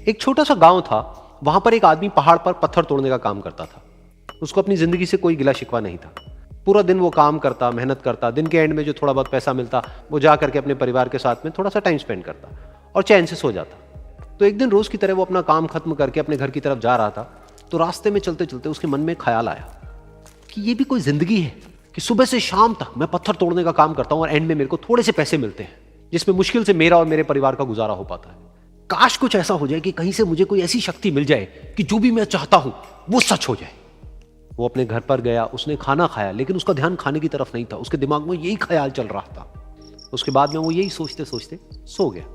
एक छोटा सा गांव था, वहां पर एक आदमी पहाड़ पर पत्थर तोड़ने का काम करता था। उसको अपनी जिंदगी से कोई गिला शिकवा नहीं था। पूरा दिन वो काम करता, मेहनत करता, दिन के एंड में जो थोड़ा बहुत पैसा मिलता वो जा करके अपने परिवार के साथ में थोड़ा सा टाइम स्पेंड करता और चैन से सो जाता। तो एक दिन रोज की तरह वो अपना काम खत्म करके अपने घर की तरफ जा रहा था, तो रास्ते में चलते चलते उसके मन में ख्याल आया कि ये भी कोई जिंदगी है कि सुबह से शाम तक मैं पत्थर तोड़ने का काम करता हूं और एंड में मेरे को थोड़े से पैसे मिलते हैं, जिसमें मुश्किल से मेरा और मेरे परिवार का गुजारा हो पाता है। काश कुछ ऐसा हो जाए कि कहीं से मुझे कोई ऐसी शक्ति मिल जाए कि जो भी मैं चाहता हूं वो सच हो जाए। वो अपने घर पर गया, उसने खाना खाया, लेकिन उसका ध्यान खाने की तरफ नहीं था। उसके दिमाग में यही ख्याल चल रहा था। उसके बाद में वो यही सोचते सोचते सो गया।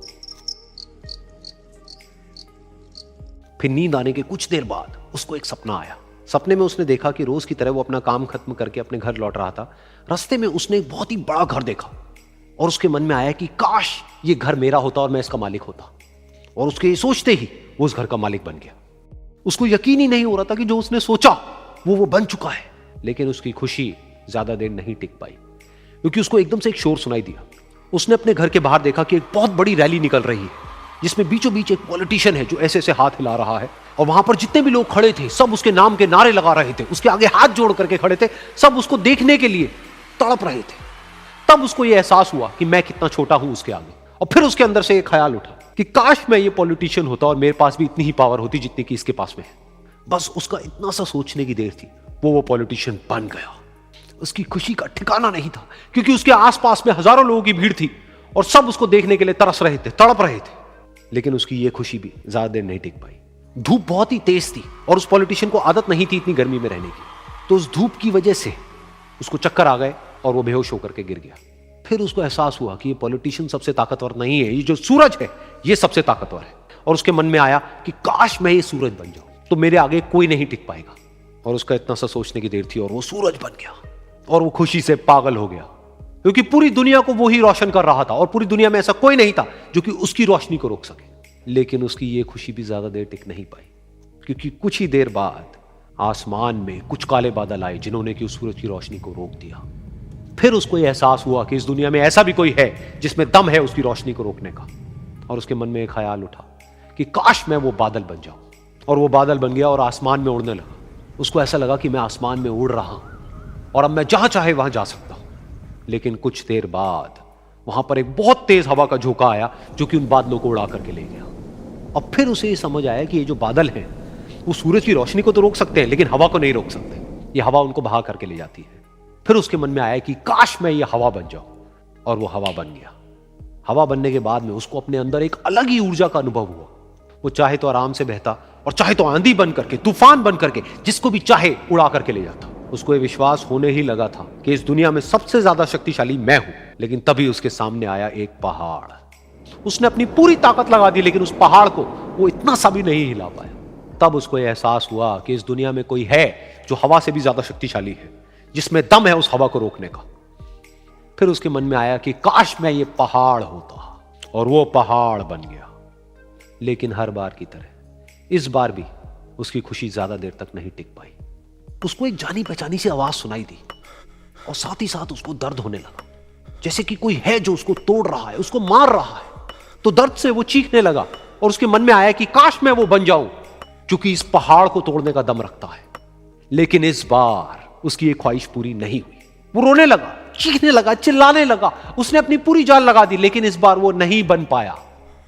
फिर नींद आने के कुछ देर बाद उसको एक सपना आया। सपने में उसने देखा कि रोज की तरह वो अपना काम खत्म करके अपने घर लौट रहा था। रास्ते में उसने एक बहुत ही बड़ा घर देखा और उसके मन में आया कि काश ये घर मेरा होता और मैं इसका मालिक होता। और उसके सोचते ही वो उस घर का मालिक बन गया। उसको यकीन ही नहीं हो रहा था कि जो उसने सोचा वो बन चुका है। लेकिन उसकी खुशी ज्यादा देर नहीं टिक पाई, क्योंकि उसको एकदम से एक शोर सुनाई दिया। उसने अपने घर के बाहर देखा कि एक बहुत बड़ी रैली निकल रही है, जिसमें बीचों बीच एक पॉलिटिशियन है जो ऐसे ऐसे हाथ हिला रहा है। और वहां पर जितने भी लोग खड़े थे सब उसके नाम के नारे लगा रहे थे, उसके आगे हाथ जोड़ करके खड़े थे, सब उसको देखने के लिए तड़प रहे थे। तब उसको यह एहसास हुआ कि मैं कितना छोटा हूं उसके आगे। और फिर उसके अंदर से एक ख्याल उठा कि काश मैं ये पॉलिटिशियन होता और मेरे पास भी इतनी ही पावर होती जितनी कि इसके पास में है। बस उसका इतना सा सोचने की देर थी, वो पॉलिटिशियन बन गया। उसकी खुशी का ठिकाना नहीं था, क्योंकि उसके आसपास में हजारों लोगों की भीड़ थी और सब उसको देखने के लिए तरस रहे थे, तड़प रहे थे। लेकिन उसकी ये खुशी भी ज्यादा देर नहीं टिक पाई। धूप बहुत ही तेज थी और उस पॉलिटिशियन को आदत नहीं थी इतनी गर्मी में रहने की। तो उस धूप की वजह से उसको चक्कर आ गए और वो बेहोश होकर के गिर गया। फिर उसको एहसास हुआ कि ये पॉलिटिशियन सबसे ताकतवर नहीं है, ये जो सूरज है ये सबसे ताकतवर है। और उसके मन में आया कि काश मैं ये सूरज बन जाऊं तो मेरे आगे कोई नहीं टिक पाएगा। और उसका इतना सा सोचने की देर थी और वो सूरज बन गया। और वो खुशी से पागल हो गया, क्योंकि पूरी दुनिया को वो ही रोशन कर रहा था और पूरी दुनिया में ऐसा कोई नहीं था जो कि उसकी रोशनी को रोक सके। लेकिन उसकी ये खुशी भी ज्यादा देर टिक नहीं पाई, क्योंकि कुछ ही देर बाद आसमान में कुछ काले बादल आए जिन्होंने कि उस सूरज की रोशनी को रोक दिया। फिर उसको यह एहसास हुआ कि इस दुनिया में ऐसा भी कोई है जिसमें दम है उसकी रोशनी को रोकने का। और उसके मन में एक ख्याल उठा कि काश मैं वो बादल बन जाऊं। और वो बादल बन गया और आसमान में उड़ने लगा। उसको ऐसा लगा कि मैं आसमान में उड़ रहा हूं और अब मैं जहां चाहे वहां जा सकता हूं। लेकिन कुछ देर बाद वहां पर एक बहुत तेज हवा का झोंका आया जो कि उन बादलों को उड़ा करके ले गया। और फिर उसे समझ आया कि ये जो बादल हैं वो सूरज की रोशनी को तो रोक सकते हैं, लेकिन हवा को नहीं रोक सकते। ये हवा उनको बहा करके ले जाती है। फिर उसके मन में आया कि काश मैं ये हवा बन जाऊं। और वो हवा बन गया। हवा बनने के बाद में उसको अपने अंदर एक अलग ही ऊर्जा का अनुभव हुआ। वो चाहे तो आराम से बहता और चाहे तो आंधी बन करके, तूफान बन करके, जिसको भी चाहे उड़ा करके ले जाता। उसको ये विश्वास होने ही लगा था कि इस दुनिया में सबसे ज्यादा शक्तिशाली मैं हूं। लेकिन तभी उसके सामने आया एक पहाड़। उसने अपनी पूरी ताकत लगा दी, लेकिन उस पहाड़ को वो इतना सा भी नहीं हिला पाया। तब उसको यह एहसास हुआ कि इस दुनिया में कोई है जो हवा से भी ज्यादा शक्तिशाली है, जिसमें दम है उस हवा को रोकने का। फिर उसके मन में आया कि काश मैं ये पहाड़ होता। और वो पहाड़ बन गया। लेकिन हर बार की तरह इस बार भी उसकी खुशी ज्यादा देर तक नहीं टिक पाई। उसको एक जानी पहचानी सी आवाज सुनाई दी और साथ ही साथ उसको दर्द होने लगा, जैसे कि कोई है जो उसको तोड़ रहा है, उसको मार रहा है। तो दर्द से वो चीखने लगा और उसके मन में आया कि काश मैं वो बन जाऊं क्योंकि इस पहाड़ को तोड़ने का दम रखता है। लेकिन इस बार उसकी ये ख्वाहिश पूरी नहीं हुई। वो रोने लगा, चीखने लगा, चिल्लाने लगा। उसने अपनी पूरी जान लगा दी, लेकिन इस बार वो नहीं बन पाया।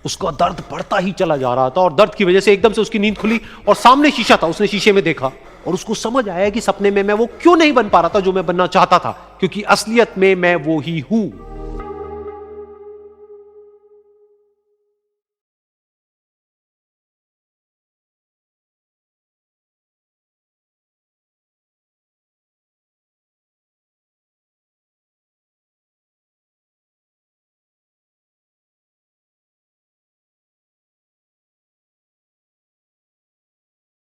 उसका दर्द बढ़ता ही चला जा रहा था और दर्द की वजह से एकदम से उसकी नींद खुली और सामने शीशा था। उसने शीशे में देखा और उसको समझ आया कि सपने में मैं वो क्यों नहीं बन पा रहा था जो मैं बनना चाहता था, क्योंकि असलियत में मैं वो ही हूं।